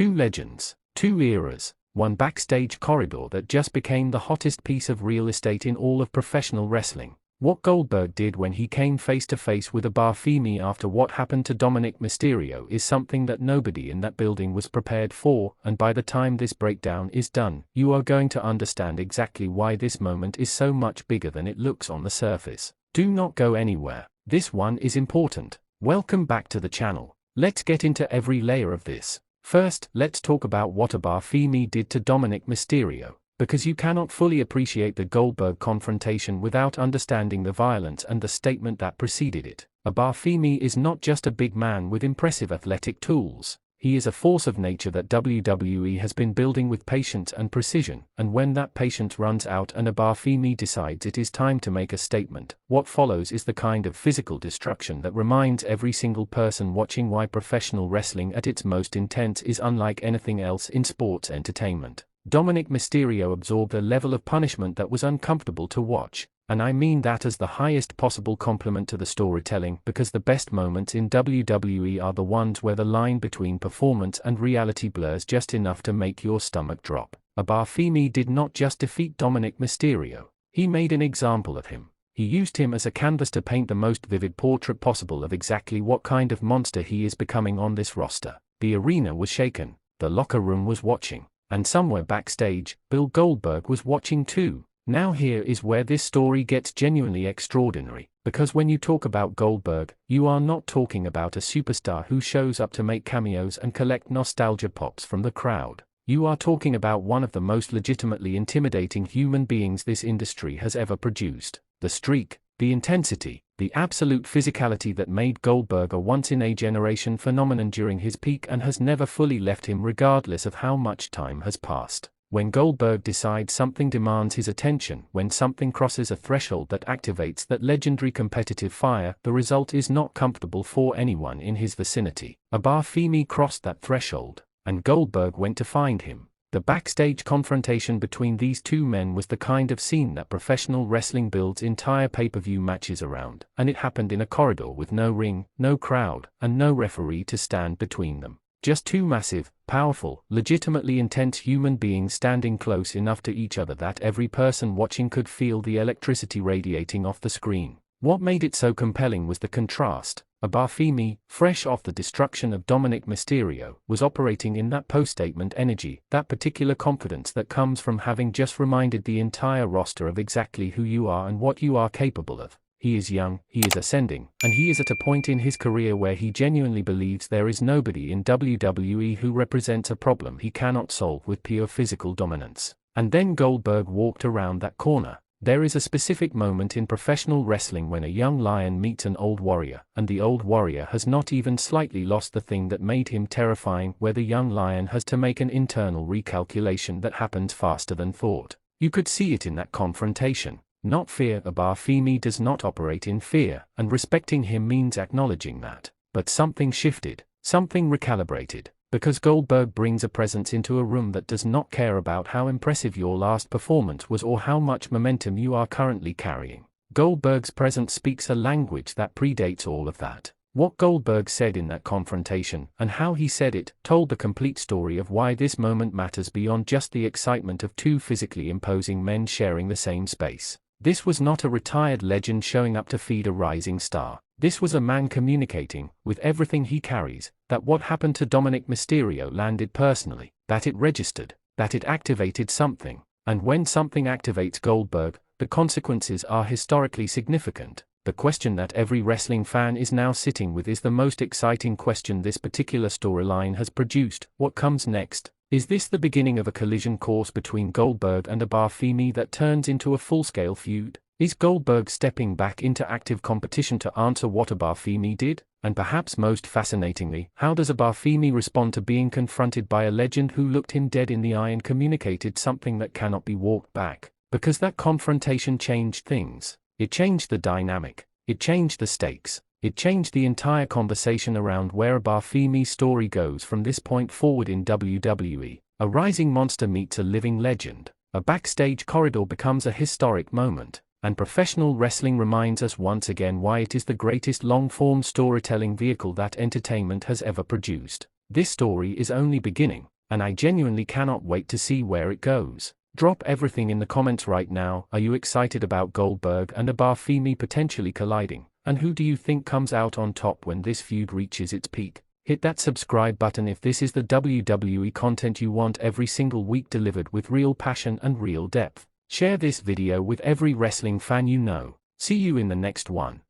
Two legends, two eras, one backstage corridor that just became the hottest piece of real estate in all of professional wrestling. What Goldberg did when he came face to face with Abafimi after what happened to Dominik Mysterio is something that nobody in that building was prepared for, and by the time this breakdown is done, you are going to understand exactly why this moment is so much bigger than it looks on the surface. Do not go anywhere, this one is important. Welcome back to the channel. Let's get into every layer of this. First, let's talk about what Abafimi did to Dominik Mysterio, because you cannot fully appreciate the Goldberg confrontation without understanding the violence and the statement that preceded it. Abafimi is not just a big man with impressive athletic tools. He is a force of nature that WWE has been building with patience and precision, and when that patience runs out and Abafimi decides it is time to make a statement, what follows is the kind of physical destruction that reminds every single person watching why professional wrestling at its most intense is unlike anything else in sports entertainment. Dominik Mysterio absorbed a level of punishment that was uncomfortable to watch, and I mean that as the highest possible compliment to the storytelling, because the best moments in WWE are the ones where the line between performance and reality blurs just enough to make your stomach drop. Abafimi did not just defeat Dominik Mysterio, he made an example of him. He used him as a canvas to paint the most vivid portrait possible of exactly what kind of monster he is becoming on this roster. The arena was shaken, the locker room was watching, and somewhere backstage, Bill Goldberg was watching too. Now here is where this story gets genuinely extraordinary, because when you talk about Goldberg, you are not talking about a superstar who shows up to make cameos and collect nostalgia pops from the crowd. You are talking about one of the most legitimately intimidating human beings this industry has ever produced. The streak, the intensity, the absolute physicality that made Goldberg a once-in-a-generation phenomenon during his peak and has never fully left him regardless of how much time has passed. When Goldberg decides something demands his attention, when something crosses a threshold that activates that legendary competitive fire, the result is not comfortable for anyone in his vicinity. Abafimi crossed that threshold, and Goldberg went to find him. The backstage confrontation between these two men was the kind of scene that professional wrestling builds entire pay-per-view matches around, and it happened in a corridor with no ring, no crowd, and no referee to stand between them. Just two massive, powerful, legitimately intense human beings standing close enough to each other that every person watching could feel the electricity radiating off the screen. What made it so compelling was the contrast. Abafimi, fresh off the destruction of Dominik Mysterio, was operating in that post-statement energy, that particular confidence that comes from having just reminded the entire roster of exactly who you are and what you are capable of. He is young, he is ascending, and he is at a point in his career where he genuinely believes there is nobody in WWE who represents a problem he cannot solve with pure physical dominance. And then Goldberg walked around that corner. There is a specific moment in professional wrestling when a young lion meets an old warrior, and the old warrior has not even slightly lost the thing that made him terrifying, where the young lion has to make an internal recalculation that happens faster than thought. You could see it in that confrontation. Not fear. Abafimi does not operate in fear, and respecting him means acknowledging that. But something shifted, something recalibrated, because Goldberg brings a presence into a room that does not care about how impressive your last performance was or how much momentum you are currently carrying. Goldberg's presence speaks a language that predates all of that. What Goldberg said in that confrontation, and how he said it, told the complete story of why this moment matters beyond just the excitement of two physically imposing men sharing the same space. This was not a retired legend showing up to feed a rising star. This was a man communicating, with everything he carries, that what happened to Dominik Mysterio landed personally, that it registered, that it activated something. And when something activates Goldberg, the consequences are historically significant. The question that every wrestling fan is now sitting with is the most exciting question this particular storyline has produced. What comes next? Is this the beginning of a collision course between Goldberg and Abafimi that turns into a full-scale feud? Is Goldberg stepping back into active competition to answer what Abafimi did? And perhaps most fascinatingly, how does Abafimi respond to being confronted by a legend who looked him dead in the eye and communicated something that cannot be walked back? Because that confrontation changed things. It changed the dynamic. It changed the stakes. It changed the entire conversation around where Abafimi's story goes from this point forward in WWE. A rising monster meets a living legend. A backstage corridor becomes a historic moment. And professional wrestling reminds us once again why it is the greatest long-form storytelling vehicle that entertainment has ever produced. This story is only beginning, and I genuinely cannot wait to see where it goes. Drop everything in the comments right now. Are you excited about Goldberg and Abafimi potentially colliding? And who do you think comes out on top when this feud reaches its peak? Hit that subscribe button if this is the WWE content you want every single week, delivered with real passion and real depth. Share this video with every wrestling fan you know. See you in the next one.